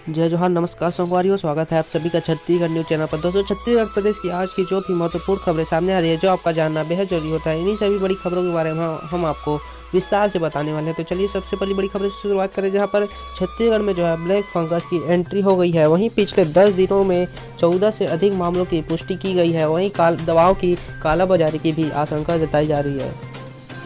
जय जोहार, नमस्कार संगवारियों, स्वागत है आप सभी का छत्तीसगढ़ न्यूज चैनल पर। दोस्तों, छत्तीसगढ़ प्रदेश की आज की जो भी महत्वपूर्ण खबरें सामने आ रही है, जो आपका जानना बेहद जरूरी होता है, इन्हीं सभी बड़ी खबरों के बारे में हम आपको विस्तार से बताने वाले हैं। तो चलिए सबसे पहली बड़ी खबर से शुरुआत करें, जहां पर छत्तीसगढ़ में जो है ब्लैक फंगस की एंट्री हो गई है। वहीं पिछले 10 दिनों में 14 से अधिक मामलों की पुष्टि की गई है। वहीं दवाओं की कालाबाजारी की भी आशंका जताई जा रही है।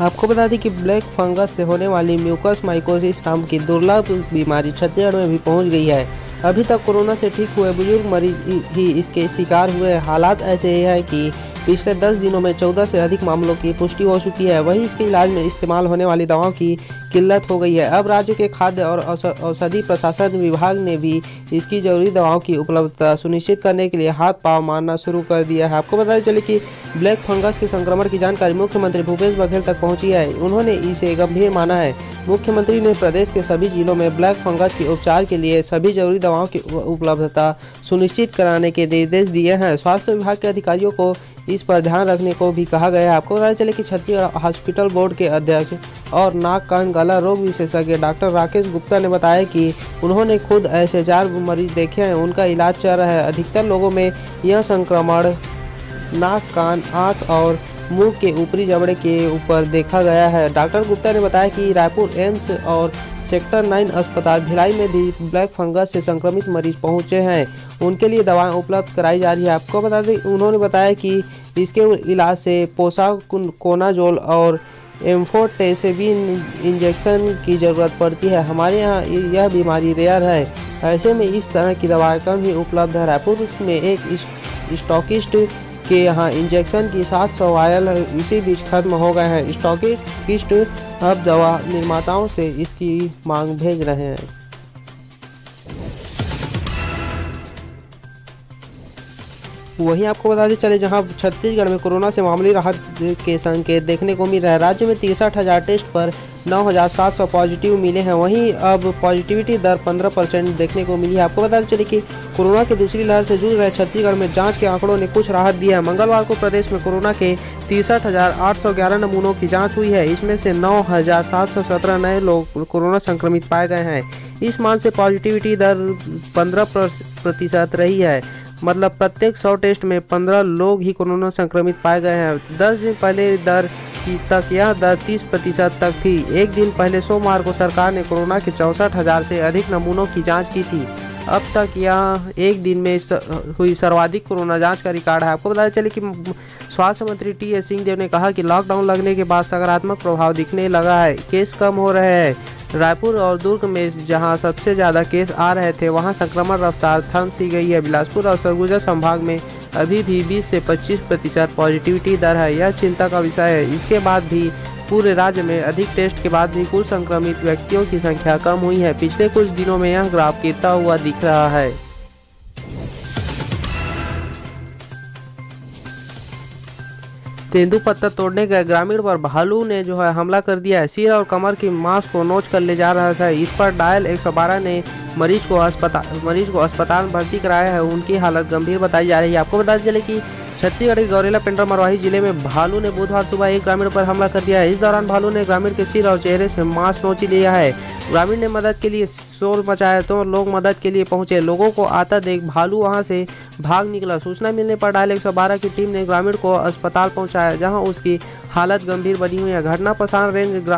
आपको बता दें कि ब्लैक फंगस से होने वाली म्यूकस माइकोसिस नाम की दुर्लभ बीमारी छत्तीसगढ़ में भी पहुंच गई है। अभी तक कोरोना से ठीक हुए बुजुर्ग मरीज ही इसके शिकार हुए। हालात ऐसे हैं कि पिछले 10 दिनों में 14 से अधिक मामलों की पुष्टि हो चुकी है। वहीं इसके इलाज में इस्तेमाल होने वाली दवाओं की किल्लत हो गई है। अब राज्य के खाद्य और औषधि प्रशासन विभाग ने भी इसकी जरूरी दवाओं की उपलब्धता सुनिश्चित करने के लिए हाथ पांव मारना शुरू कर दिया है। आपको बताते चले कि ब्लैक फंगस के संक्रमण की जानकारी मुख्यमंत्री भूपेश बघेल तक पहुंची है। उन्होंने इसे गंभीर माना है। मुख्यमंत्री ने प्रदेश के सभी जिलों में ब्लैक फंगस के उपचार के लिए सभी जरूरी दवाओं की उपलब्धता सुनिश्चित कराने के निर्देश दिए हैं। स्वास्थ्य विभाग के अधिकारियों को इस पर ध्यान रखने को भी कहा गया है। आपको बताया चले कि छत्तीसगढ़ हॉस्पिटल बोर्ड के अध्यक्ष और नाक कान गला रोग विशेषज्ञ डॉक्टर राकेश गुप्ता ने बताया कि उन्होंने खुद ऐसे 4 मरीज देखे हैं। उनका इलाज चल रहा है। अधिकतर लोगों में यह संक्रमण नाक, कान, आँख और मुंह के ऊपरी जबड़े के ऊपर देखा गया है। डॉक्टर गुप्ता ने बताया कि रायपुर एम्स और सेक्टर 9 अस्पताल भिलाई में भी ब्लैक फंगस से संक्रमित मरीज पहुंचे हैं। उनके लिए दवाएं उपलब्ध कराई जा रही है। आपको बता दें, उन्होंने बताया कि इसके इलाज से पोसाकोनाजोल और एम्फोटेसेबिन इंजेक्शन की ज़रूरत पड़ती है। हमारे यहाँ यह बीमारी रेयर है। ऐसे में इस तरह की दवाएं कम ही उपलब्ध है। रायपुर में एक स्टॉकिस्ट के यहाँ इंजेक्शन की 700 वायल इसी बीच खत्म हो गए हैं। स्टॉकिस्ट अब दवा निर्माताओं से इसकी मांग भेज रहे हैं। वहीं आपको बताते चले, जहां छत्तीसगढ़ में कोरोना से मामूली राहत के संकेत देखने को मिल रहा है। राज्य में 63,000 टेस्ट पर 9,700 पॉजिटिव मिले हैं। वहीं अब पॉजिटिविटी दर 15% देखने को मिली है। आपको बताते चले कि कोरोना की दूसरी लहर से जूझ रहे छत्तीसगढ़ में जांच के आंकड़ों ने कुछ राहत दिया है। मंगलवार को प्रदेश में कोरोना के 63,811 नमूनों की जाँच हुई है। इसमें से 9,717 नए लोग कोरोना संक्रमित पाए गए हैं। इस मान से पॉजिटिविटी दर 15% रही है। मतलब प्रत्येक 100 टेस्ट में 15 लोग ही कोरोना संक्रमित पाए गए हैं। 10 दिन पहले तक यह दर 30% तक थी। एक दिन पहले सोमवार को सरकार ने कोरोना के 64,000 से अधिक नमूनों की जांच की थी। अब तक यह एक दिन में हुई सर्वाधिक कोरोना जांच का रिकॉर्ड है। आपको बताया चले कि स्वास्थ्य मंत्री टी.एस. सिंहदेव ने कहा कि लॉकडाउन लगने के बाद सकारात्मक प्रभाव दिखने लगा है। केस कम हो रहे हैं। रायपुर और दुर्ग में जहां सबसे ज़्यादा केस आ रहे थे, वहां संक्रमण रफ्तार थम सी गई है। बिलासपुर और सरगुजा संभाग में अभी भी 20 से 25% पॉजिटिविटी दर है। यह चिंता का विषय है। इसके बाद भी पूरे राज्य में अधिक टेस्ट के बाद भी कुल संक्रमित व्यक्तियों की संख्या कम हुई है। पिछले कुछ दिनों में यह ग्राफ गिरता हुआ दिख रहा है। तेंदुपत्ता तोड़ने गए ग्रामीण पर भालू ने हमला कर दिया है। सिर और कमर की मांस को नोच कर ले जा रहा था। इस पर डायल 112 ने मरीज को अस्पताल में भर्ती कराया है। उनकी हालत गंभीर बताई जा रही है। आपको बताते चले कि छत्तीसगढ़ के गौरेला पेंड्रा मरवाही जिले में भालू ने बुधवार सुबह एक ग्रामीण पर हमला कर दिया है। इस दौरान भालू ने ग्रामीण के सिर और चेहरे से मांस नोच लिया है। ग्रामीण ने मदद के लिए शोर मचाया तो लोग मदद के लिए पहुंचे। लोगों को आता देख भालू वहां से भाग निकला। सूचना मिलने पर डायल 112 की टीम ने ग्रामीण को अस्पताल पहुंचाया, जहां उसकी हालत गंभीर बनी हुई है। घटना पसान रेंज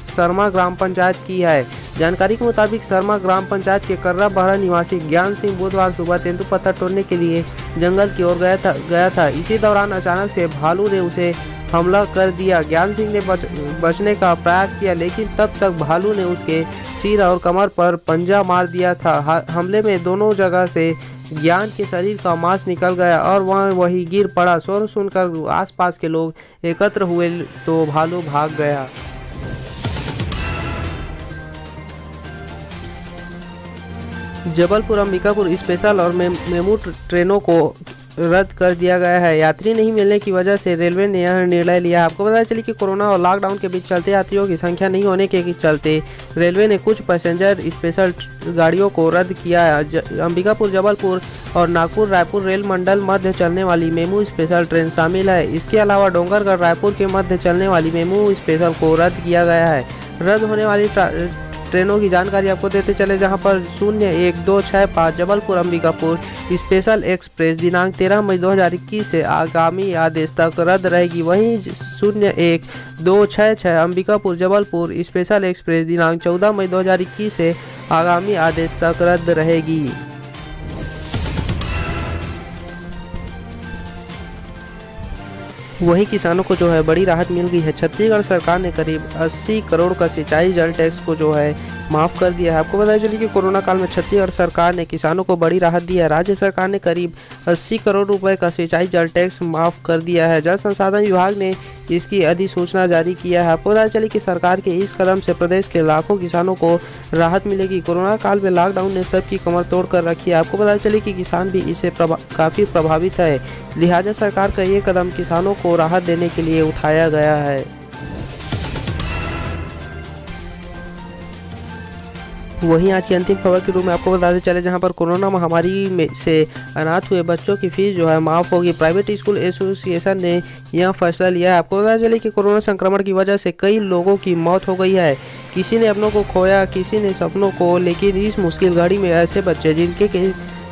शर्मा ग्राम पंचायत की है। जानकारी के मुताबिक शर्मा ग्राम पंचायत के कर्रा बहरा निवासी ज्ञान सिंह बुधवार सुबह तेंदुपत्ता तोड़ने के लिए जंगल की ओर गया था। इसी दौरान अचानक से भालू ने उसे हमला कर दिया। ज्ञान सिंह ने बचने का प्रयास किया, लेकिन तब तक भालू ने उसके सिर और कमर पर पंजा मार दिया था। हमले में दोनों जगह से ज्ञान के शरीर का मांस निकल गया और वह वहीं गिर पड़ा। शोर सुनकर आसपास के लोग एकत्र हुए तो भालू भाग गया। जबलपुर अंबिकापुर स्पेशल और मेमू ट्रेनों को रद्द कर दिया गया है। यात्री नहीं मिलने की वजह से रेलवे ने यह निर्णय लिया। आपको बताया चले कि कोरोना और लॉकडाउन के बीच चलते यात्रियों की संख्या नहीं होने के चलते रेलवे ने कुछ पैसेंजर स्पेशल गाड़ियों को रद्द किया है। अंबिकापुर, जबलपुर और नागपुर रायपुर रेल मंडल मध्य चलने वाली मेमू स्पेशल ट्रेन शामिल है। इसके अलावा डोंगरगढ़ रायपुर के मध्य चलने वाली मेमू स्पेशल को रद्द किया गया है। रद्द होने वाली ट्रेनों की जानकारी आपको देते चले, जहां पर 01265 जबलपुर अंबिकापुर स्पेशल एक्सप्रेस दिनांक 13 मई 2021 से आगामी आदेश तक रद्द रहेगी। वहीं 01266 अंबिकापुर जबलपुर स्पेशल एक्सप्रेस दिनांक 14 मई 2021 से आगामी आदेश तक रद्द रहेगी। वहीं किसानों को जो है बड़ी राहत मिल गई है। छत्तीसगढ़ सरकार ने करीब 80 करोड़ का सिंचाई जल टैक्स को जो है माफ़ कर दिया है। आपको पता चलिए कि कोरोना काल में छत्तीसगढ़ सरकार ने किसानों को बड़ी राहत दी है। राज्य सरकार ने करीब 80 करोड़ रुपए का सिंचाई जल टैक्स माफ़ कर दिया है। जल संसाधन विभाग ने इसकी अधिसूचना जारी किया है। आपको पता चलिए कि सरकार के इस कदम से प्रदेश के लाखों किसानों को राहत मिलेगी। कोरोना काल में लॉकडाउन ने सबकी कमर तोड़ कर रखी है। आपको पता चलिए कि किसान भी इससे काफ़ी प्रभावित है, लिहाजा सरकार का ये कदम किसानों को राहत देने के लिए उठाया गया है। वहीं आज की अंतिम खबर के रूप में आपको बताते चले, जहां पर कोरोना महामारी में से अनाथ हुए बच्चों की फीस जो है माफ़ होगी। प्राइवेट स्कूल एसोसिएशन ने यह फैसला लिया है। आपको पता चले कि कोरोना संक्रमण की वजह से कई लोगों की मौत हो गई है। किसी ने अपनों को खोया, किसी ने सपनों को, लेकिन इस मुश्किल घड़ी में ऐसे बच्चे जिनके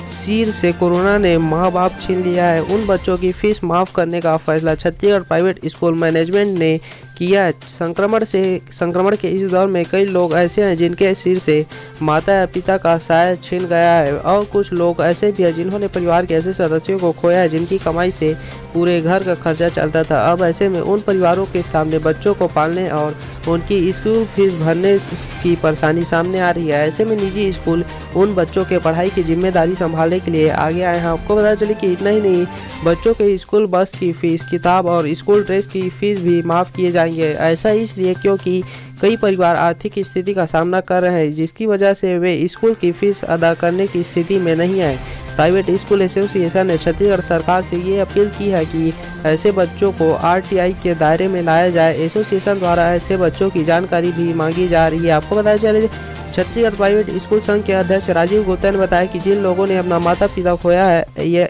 सिर से कोरोना ने माँ बाप छीन लिया है, उन बच्चों की फीस माफ़ करने का फैसला छत्तीसगढ़ प्राइवेट स्कूल मैनेजमेंट ने किया है। संक्रमण के इस दौर में कई लोग ऐसे हैं जिनके सिर से माता या पिता का साया छीन गया है, और कुछ लोग ऐसे भी हैं जिन्होंने परिवार के ऐसे सदस्यों को खोया है जिनकी कमाई से पूरे घर का खर्चा चलता था। अब ऐसे में उन परिवारों के सामने बच्चों को पालने और उनकी स्कूल फीस भरने की परेशानी सामने आ रही है। ऐसे में निजी स्कूल उन बच्चों के पढ़ाई की जिम्मेदारी संभालने के लिए आगे आए हैं। आपको पता चले कि इतना ही नहीं, बच्चों के स्कूल बस की फीस, किताब और स्कूल ड्रेस की फीस भी माफ़ किए जाएंगे। ऐसा इसलिए क्योंकि कई परिवार आर्थिक स्थिति का सामना कर रहे हैं, जिसकी वजह से वे स्कूल की फीस अदा करने की स्थिति में नहीं है। प्राइवेट स्कूल एसोसिएशन ने छत्तीसगढ़ सरकार से ये अपील की है कि ऐसे बच्चों को आरटीआई के दायरे में लाया जाए। एसोसिएशन द्वारा ऐसे बच्चों की जानकारी भी मांगी जा रही है। आपको बताया चले, छत्तीसगढ़ प्राइवेट स्कूल संघ के अध्यक्ष राजीव गुप्ता ने बताया कि जिन लोगों ने अपना माता पिता खोया है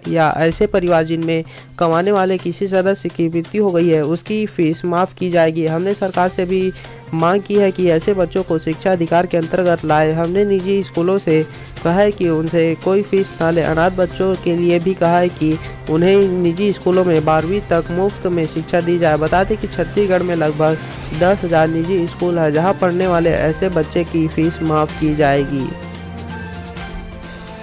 या ऐसे परिवार जिनमें कमाने वाले किसी सदस्य की मृत्यु हो गई है, उसकी फीस माफ़ की जाएगी। हमने सरकार से भी मांग की है कि ऐसे बच्चों को शिक्षा अधिकार के अंतर्गत लाए। हमने निजी स्कूलों से कहा है कि उनसे कोई फीस ना ले। अनाथ बच्चों के लिए भी कहा है कि उन्हें निजी स्कूलों में 12वीं तक मुफ्त में शिक्षा दी जाए। बता दें कि छत्तीसगढ़ में लगभग 10,000 निजी स्कूल है जहां पढ़ने वाले ऐसे बच्चे की फीस माफ़ की जाएगी।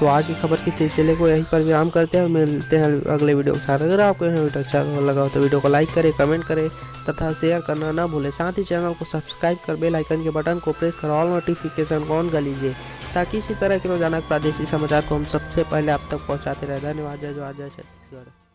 तो आज की खबर के सिलसिले को यहीं पर विराम करते हैं और मिलते हैं अगले वीडियो के साथ। अगर आपको यह वीडियो अच्छा लगा हो तो वीडियो को लाइक करें, कमेंट करें तथा शेयर करना ना भूलें। साथ ही चैनल को सब्सक्राइब कर बेल आइकन के बटन को प्रेस कर ऑल नोटिफिकेशन को ऑन कर लीजिए, ताकि इसी तरह के रोजाना प्रादेशिक समाचार को हम सबसे पहले आप तक पहुंचाते रहे। धन्यवाद। जय जवाहर, जय छत्तीसगढ़।